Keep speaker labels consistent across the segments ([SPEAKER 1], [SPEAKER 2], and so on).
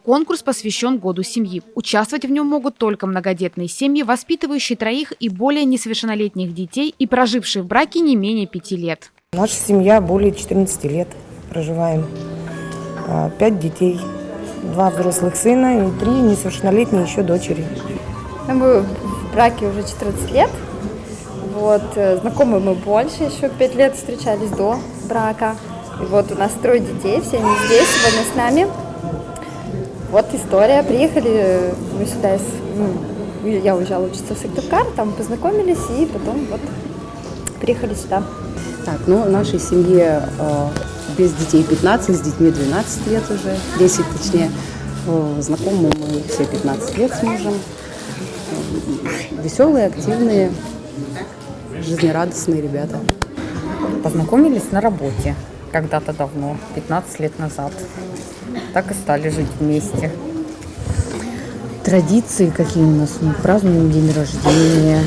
[SPEAKER 1] Конкурс посвящен Году семьи. Участвовать в нем могут только многодетные семьи, воспитывающие 3 и более несовершеннолетних детей и прожившие в браке не менее 5 лет.
[SPEAKER 2] Наша семья более 14 лет проживаем. 5 детей, 2 взрослых сына и 3 несовершеннолетние еще дочери.
[SPEAKER 3] Мы в браке уже 14 лет. Знакомы мы больше, еще 5 лет встречались до брака. И у нас 3 детей, все они здесь, сегодня с нами. История. Приехали мы сюда, я уезжала учиться в Сыктывкар, там познакомились и потом приехали сюда.
[SPEAKER 4] В нашей семье без детей 15, с детьми 12 лет уже, 10 точнее. Знакомы мы все 15 лет с мужем. Веселые, активные, жизнерадостные ребята.
[SPEAKER 5] Познакомились на работе когда-то давно, 15 лет назад. Так и стали жить вместе.
[SPEAKER 6] Традиции какие у нас? Мы празднуем день рождения,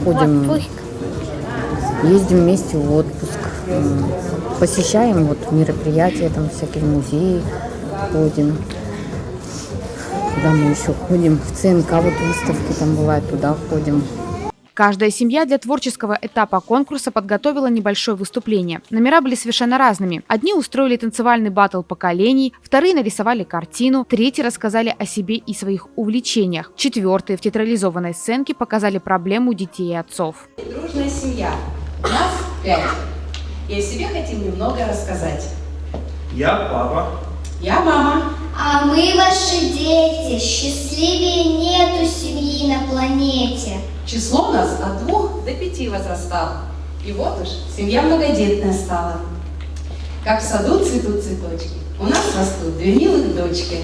[SPEAKER 6] ходим, ездим вместе в отпуск, посещаем мероприятия, там всякие музеи ходим. Куда мы еще ходим? В ЦНК выставки там бывает, туда ходим.
[SPEAKER 1] Каждая семья для творческого этапа конкурса подготовила небольшое выступление. Номера были совершенно разными. Одни устроили танцевальный баттл поколений, вторые нарисовали картину, третьи рассказали о себе и своих увлечениях, четвертые в театрализованной сценке показали проблему детей и отцов.
[SPEAKER 7] Дружная семья. Нас 5. И о себе хотим немного рассказать.
[SPEAKER 8] Я папа.
[SPEAKER 7] Я мама.
[SPEAKER 9] А мы ваши дети. Счастливее нету семьи на планете.
[SPEAKER 7] Число у нас от 2 до 5 возрастало. И вот уж семья многодетная стала. Как в саду цветут цветочки, у нас растут 2 милых дочки.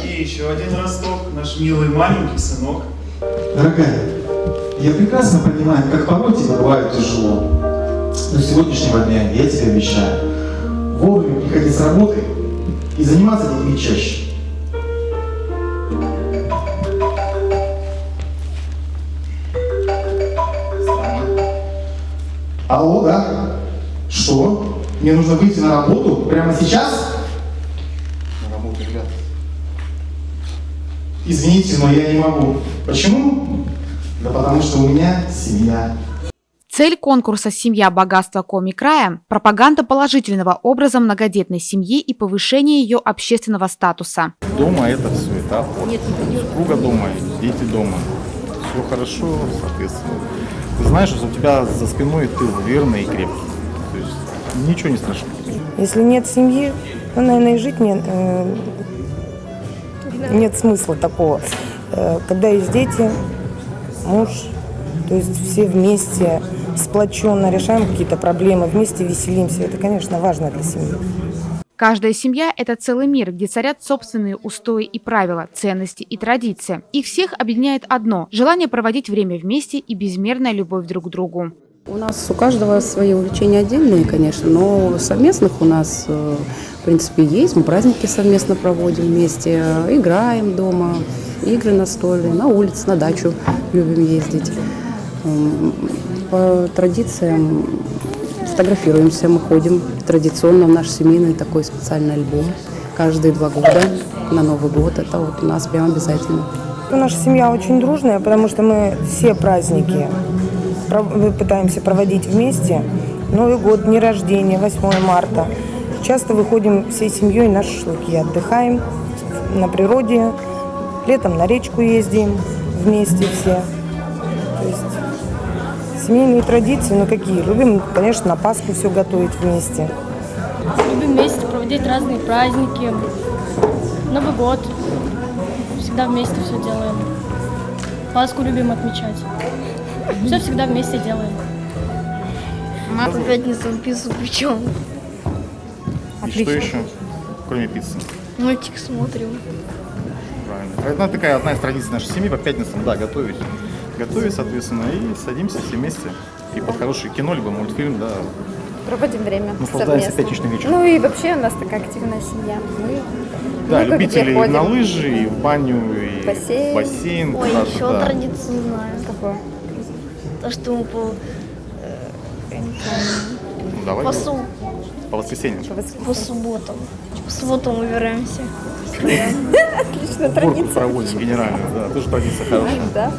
[SPEAKER 8] И еще один росток, наш милый маленький сынок.
[SPEAKER 10] Дорогая, я прекрасно понимаю, как порой тебе бывает тяжело. Но с сегодняшнего дня я тебе обещаю вовремя приходить с работы и заниматься детьми чаще. Алло, да? Что? Мне нужно выйти на работу прямо сейчас? На работу, ребята. Извините, но я не могу. Почему? Да потому что у меня семья.
[SPEAKER 1] Цель конкурса «Семья. Богатство Коми-края» – пропаганда положительного образа многодетной семьи и повышение ее общественного статуса.
[SPEAKER 11] Дома это все этап. Супруга дома, дети дома. Все хорошо, соответственно. Ты знаешь, что у тебя за спиной тыл верный и крепкий. То есть ничего не страшно.
[SPEAKER 2] Если нет семьи, то, наверное, и жить нет смысла такого. Когда есть дети, муж, то есть все вместе, сплоченно решаем какие-то проблемы, вместе веселимся. Это, конечно, важно для семьи.
[SPEAKER 1] Каждая семья – это целый мир, где царят собственные устои и правила, ценности и традиции. Их всех объединяет одно – желание проводить время вместе и безмерная любовь друг к другу.
[SPEAKER 4] У нас у каждого свои увлечения отдельные, конечно, но совместных у нас, в принципе, есть. Мы праздники совместно проводим вместе, играем дома, игры настольные, на улице, на дачу любим ездить. По традициям фотографируемся, мы ходим традиционно в наш семейный такой специальный альбом. Каждые 2 года на Новый год это у нас прям обязательно.
[SPEAKER 2] Наша семья очень дружная, потому что мы все праздники пытаемся проводить вместе. Новый год, дни рождения, 8 марта. Часто выходим всей семьей на шашлыки, отдыхаем на природе, летом на речку ездим вместе все. То есть семейные традиции, какие? Любим, конечно, на Пасху все готовить вместе.
[SPEAKER 12] Любим вместе проводить разные праздники, Новый год. Всегда вместе все делаем. Пасху любим отмечать. Все всегда вместе делаем.
[SPEAKER 9] По пятницам пиццу печем.
[SPEAKER 11] И что еще, кроме пиццы?
[SPEAKER 9] Мультик смотрим.
[SPEAKER 11] Правильно. Это такая одна из традиций нашей семьи по пятницам, да, готовить. Готовить, соответственно, и садимся все вместе. И под хорошее кино, либо мультфильм, да.
[SPEAKER 3] Проводим время
[SPEAKER 11] наслаждаемся
[SPEAKER 3] совместно.
[SPEAKER 11] пятничным вечером.
[SPEAKER 3] И вообще у нас такая активная семья.
[SPEAKER 11] Да, любители и на лыжи, и в баню, и
[SPEAKER 3] бассейн.
[SPEAKER 11] в бассейн.
[SPEAKER 9] Ой, еще традицию знаю.
[SPEAKER 3] Какое?
[SPEAKER 9] То, что мы
[SPEAKER 11] Давай.
[SPEAKER 9] пасу
[SPEAKER 11] По воскресеньям.
[SPEAKER 12] По субботам. В субботу мы убираемся.
[SPEAKER 3] Отличная
[SPEAKER 11] Уборку
[SPEAKER 3] традиция.
[SPEAKER 11] проводим генеральную, да. Тоже традиция хорошая.
[SPEAKER 3] Да.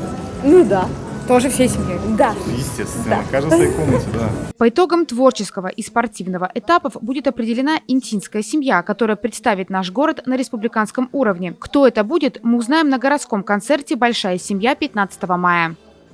[SPEAKER 3] Ну да.
[SPEAKER 12] Тоже всей семьей.
[SPEAKER 3] Да.
[SPEAKER 11] Естественно. Каждый в своей комнате, да.
[SPEAKER 1] По итогам творческого и спортивного этапов будет определена интинская семья, которая представит наш город на республиканском уровне. Кто это будет, мы узнаем на городском концерте «Большая семья» 15 мая.